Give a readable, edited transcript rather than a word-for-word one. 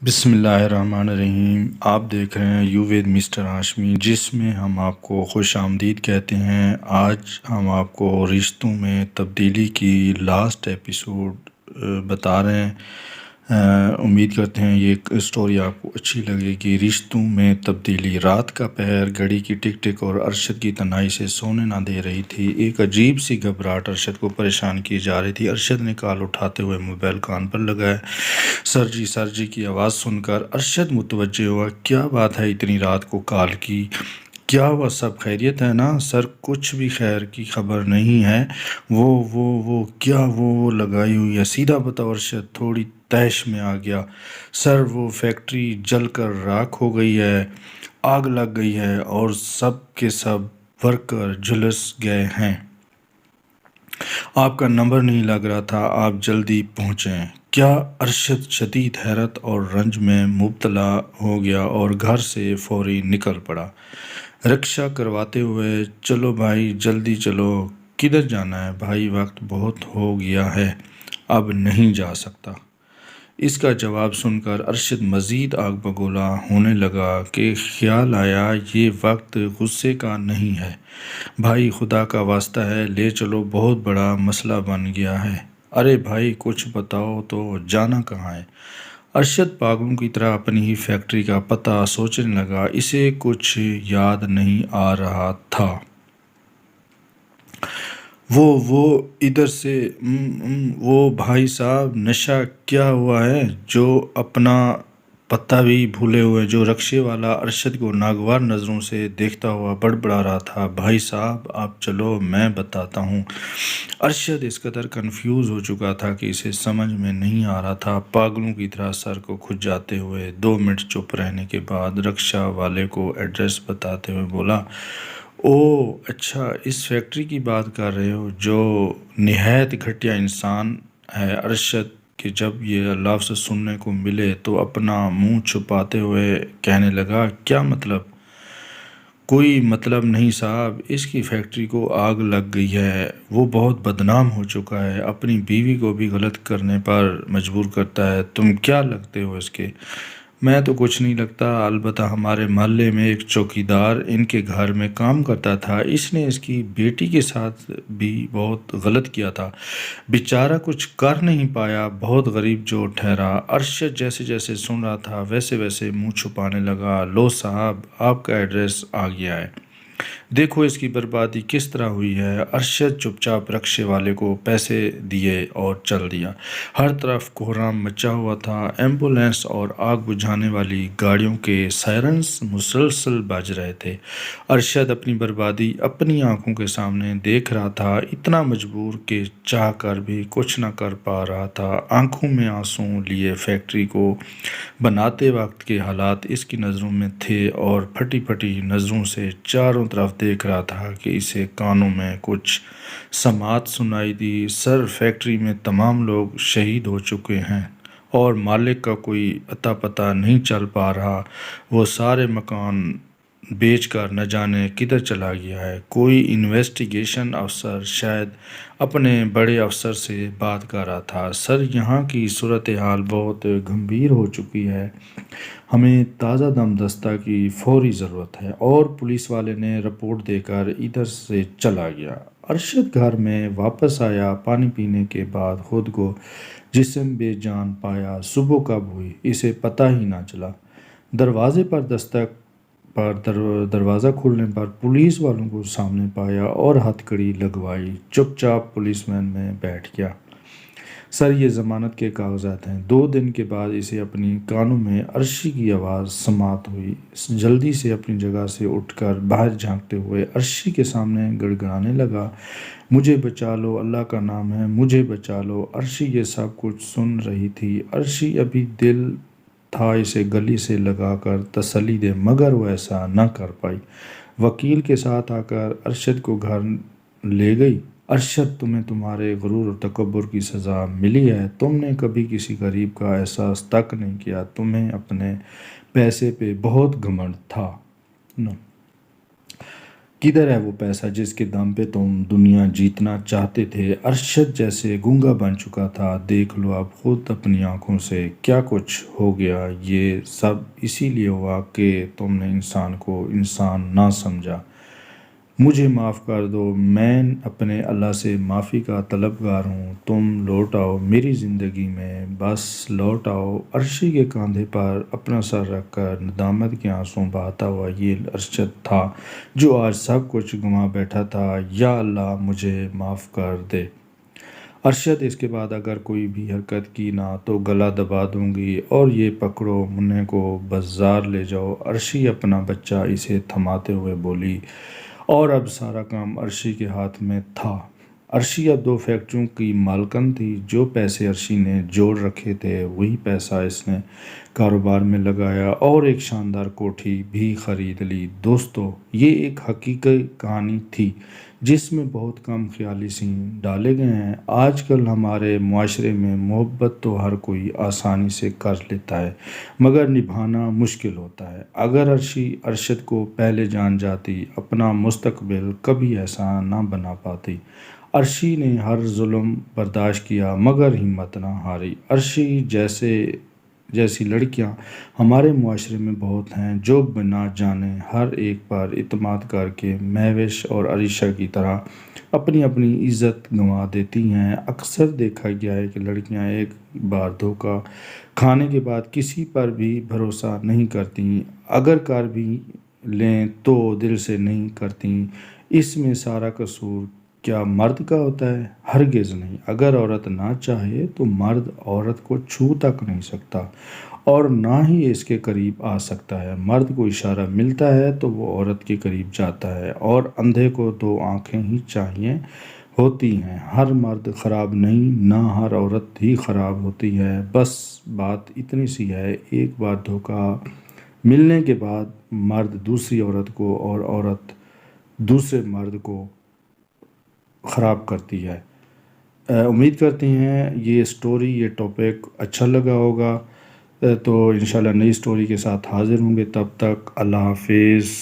بسم اللہ الرحمن الرحیم۔ آپ دیکھ رہے ہیں یو وید مسٹر ہاشمی، جس میں ہم آپ کو خوش آمدید کہتے ہیں۔ آج ہم آپ کو رشتوں میں تبدیلی کی لاسٹ ایپیسوڈ بتا رہے ہیں۔ امید کرتے ہیں یہ اسٹوری آپ کو اچھی لگے گی۔ رشتوں میں تبدیلی۔ رات کا پہر، گھڑی کی ٹک ٹک اور ارشد کی تنہائی سے سونے نہ دے رہی تھی۔ ایک عجیب سی گھبراہٹ ارشد کو پریشان کی جا رہی تھی۔ ارشد نے کال اٹھاتے ہوئے موبائل کان پر لگایا۔ سر جی کی آواز سن کر ارشد متوجہ ہوا۔ کیا بات ہے، اتنی رات کو کال کی؟ کیا ہوا، سب خیریت ہے نا؟ سر کچھ بھی خیر کی خبر نہیں ہے۔ وہ لگائی ہوئی ہے؟ سیدھا بتاؤ ارشد تھوڑی تیش میں آ گیا۔ سر وہ فیکٹری جل کر راکھ ہو گئی ہے، آگ لگ گئی ہے اور سب کے سب ورکر جھلس گئے ہیں۔ آپ کا نمبر نہیں لگ رہا تھا، آپ جلدی پہنچیں۔ کیا؟ ارشد شدید حیرت اور رنج میں مبتلا ہو گیا اور گھر سے فوری نکل پڑا، رکشہ کرواتے ہوئے۔ چلو بھائی جلدی چلو۔ کدھر جانا ہے بھائی؟ وقت بہت ہو گیا ہے، اب نہیں جا سکتا۔ اس کا جواب سن کر ارشد مزید آگ بگولا ہونے لگا کہ خیال آیا یہ وقت غصے کا نہیں ہے۔ بھائی خدا کا واسطہ ہے لے چلو، بہت بڑا مسئلہ بن گیا ہے۔ ارے بھائی کچھ بتاؤ تو، جانا کہاں ہے؟ ارشد پاگلوں کی طرح اپنی ہی فیکٹری کا پتہ سوچنے لگا۔ اسے کچھ یاد نہیں آ رہا تھا۔ وہ ادھر سے وہ بھائی صاحب نشہ کیا ہوا ہے جو اپنا پتہ بھی بھولے ہوئے؟ جو رکشے والا ارشد کو ناگوار نظروں سے دیکھتا ہوا بڑبڑا رہا تھا۔ بھائی صاحب آپ چلو میں بتاتا ہوں۔ ارشد اس قدر کنفیوز ہو چکا تھا کہ اسے سمجھ میں نہیں آ رہا تھا۔ پاگلوں کی طرح سر کو کھجاتے ہوئے 2 منٹ چپ رہنے کے بعد رکشہ والے کو ایڈریس بتاتے ہوئے بولا، اوہ اچھا، اس فیکٹری کی بات کر رہے ہو جو نہایت گھٹیا انسان ہے۔ ارشد کہ جب یہ لفظ سننے کو ملے تو اپنا منہ چھپاتے ہوئے کہنے لگا، کیا مطلب؟ کوئی مطلب نہیں صاحب، اس کی فیکٹری کو آگ لگ گئی ہے، وہ بہت بدنام ہو چکا ہے، اپنی بیوی کو بھی غلط کرنے پر مجبور کرتا ہے۔ تم کیا لگتے ہو اس کے؟ میں تو کچھ نہیں لگتا، البتہ ہمارے محلے میں ایک چوکیدار ان کے گھر میں کام کرتا تھا، اس نے اس کی بیٹی کے ساتھ بھی بہت غلط کیا تھا، بیچارہ کچھ کر نہیں پایا، بہت غریب جو ٹھہرا۔ ارشد جیسے جیسے سن رہا تھا ویسے ویسے منہ چھپانے لگا۔ لو صاحب آپ کا ایڈریس آ گیا ہے، دیکھو اس کی بربادی کس طرح ہوئی ہے۔ ارشد چپ چاپ رکشے والے کو پیسے دیے اور چل دیا۔ ہر طرف کہرام مچا ہوا تھا، ایمبولینس اور آگ بجھانے والی گاڑیوں کے سائرنز مسلسل بج رہے تھے۔ ارشد اپنی بربادی اپنی آنکھوں کے سامنے دیکھ رہا تھا، اتنا مجبور کہ چاہ کر بھی کچھ نہ کر پا رہا تھا۔ آنکھوں میں آنسو لیے فیکٹری کو بناتے وقت کے حالات اس کی نظروں میں تھے اور پھٹی پھٹی نظروں سے چاروں طرف دیکھ رہا تھا کہ اسے کانوں میں کچھ سماعت سنائی دی۔ سر فیکٹری میں تمام لوگ شہید ہو چکے ہیں اور مالک کا کوئی اتا پتہ نہیں چل پا رہا، وہ سارے مکان بیچ کر نہ جانے کدھر چلا گیا ہے۔ کوئی انویسٹیگیشن افسر شاید اپنے بڑے افسر سے بات کر رہا تھا۔ سر یہاں کی صورتحال بہت گمبھیر ہو چکی ہے، ہمیں تازہ دم دستہ کی فوری ضرورت ہے۔ اور پولیس والے نے رپورٹ دے کر ادھر سے چلا گیا۔ ارشد گھر میں واپس آیا، پانی پینے کے بعد خود کو جسم بے جان پایا۔ صبح کب ہوئی اسے پتہ ہی نہ چلا۔ دروازے پر دستک پر دروازہ کھلنے پر پولیس والوں کو سامنے پایا اور ہتھ کڑی لگوائی۔ چپ چاپ پولیس مین میں بیٹھ گیا۔ سر یہ ضمانت کے کاغذات ہیں۔ 2 دن کے بعد اسے اپنی کانوں میں عرشی کی آواز سماعت ہوئی۔ جلدی سے اپنی جگہ سے اٹھ کر باہر جھانکتے ہوئے عرشی کے سامنے گڑگڑانے لگا، مجھے بچا لو، اللہ کا نام ہے مجھے بچا لو۔ عرشی یہ سب کچھ سن رہی تھی۔ عرشی ابھی دل تھا اسے گلی سے لگا کر تسلی دے، مگر وہ ایسا نہ کر پائی۔ وکیل کے ساتھ آ کر ارشد کو گھر لے گئی۔ ارشد تمہیں تمہارے غرور اور تکبر کی سزا ملی ہے، تم نے کبھی کسی غریب کا احساس تک نہیں کیا، تمہیں اپنے پیسے پہ بہت گھمنڈ تھا۔ کدھر ہے وہ پیسہ جس کے دم پہ تم دنیا جیتنا چاہتے تھے؟ ارشد جیسے گونگا بن چکا تھا، دیکھ لو اب خود اپنی آنکھوں سے کیا کچھ ہو گیا۔ یہ سب اسی لیے ہوا کہ تم نے انسان کو انسان نہ سمجھا۔ مجھے معاف کر دو، میں اپنے اللہ سے معافی کا طلبگار ہوں۔ تم لوٹ آؤ میری زندگی میں، بس لوٹ آؤ۔ عرشی کے کاندھے پر اپنا سر رکھ کر ندامت کے آنسو بہاتا ہوا یہ ارشد تھا جو آج سب کچھ گنوا بیٹھا تھا۔ یا اللہ مجھے معاف کر دے ارشد، اس کے بعد اگر کوئی بھی حرکت کی نا تو گلا دبا دوں گی، اور یہ پکڑو منہ کو بازار لے جاؤ۔ عرشی اپنا بچہ اسے تھماتے ہوئے بولی، اور اب سارا کام عرشی کے ہاتھ میں تھا۔ عرشی اب 2 فیکٹریوں کی مالکن تھی۔ جو پیسے عرشی نے جوڑ رکھے تھے وہی پیسہ اس نے کاروبار میں لگایا اور ایک شاندار کوٹھی بھی خرید لی۔ دوستو، یہ ایک حقیقی کہانی تھی جس میں بہت کم خیالی سین ڈالے گئے ہیں۔ آج کل ہمارے معاشرے میں محبت تو ہر کوئی آسانی سے کر لیتا ہے مگر نبھانا مشکل ہوتا ہے۔ اگر عرشی ارشد کو پہلے جان جاتی اپنا مستقبل کبھی ایسا نہ بنا پاتی۔ عرشی نے ہر ظلم برداشت کیا مگر ہمت نہ ہاری۔ عرشی جیسی لڑکیاں ہمارے معاشرے میں بہت ہیں جو بنا جانے ہر ایک پر اعتماد کر کے مہوش اور عریشہ کی طرح اپنی عزت گنوا دیتی ہیں۔ اکثر دیکھا گیا ہے کہ لڑکیاں ایک بار دھوکہ کھانے کے بعد کسی پر بھی بھروسہ نہیں کرتیں، اگر کر بھی لیں تو دل سے نہیں کرتیں۔ اس میں سارا قصور کیا مرد کا ہوتا ہے؟ ہرگز نہیں۔ اگر عورت نہ چاہے تو مرد عورت کو چھو تک نہیں سکتا اور نہ ہی اس کے قریب آ سکتا ہے۔ مرد کو اشارہ ملتا ہے تو وہ عورت کے قریب جاتا ہے، اور اندھے کو 2 آنکھیں ہی چاہیے ہوتی ہیں۔ ہر مرد خراب نہیں، نہ ہر عورت ہی خراب ہوتی ہے، بس بات اتنی سی ہے، ایک بار دھوکہ ملنے کے بعد مرد دوسری عورت کو اور عورت دوسرے مرد کو خراب کرتی ہے۔ امید کرتے ہیں یہ ٹاپک اچھا لگا ہوگا، تو انشاءاللہ نئی سٹوری کے ساتھ حاضر ہوں گے۔ تب تک اللہ حافظ۔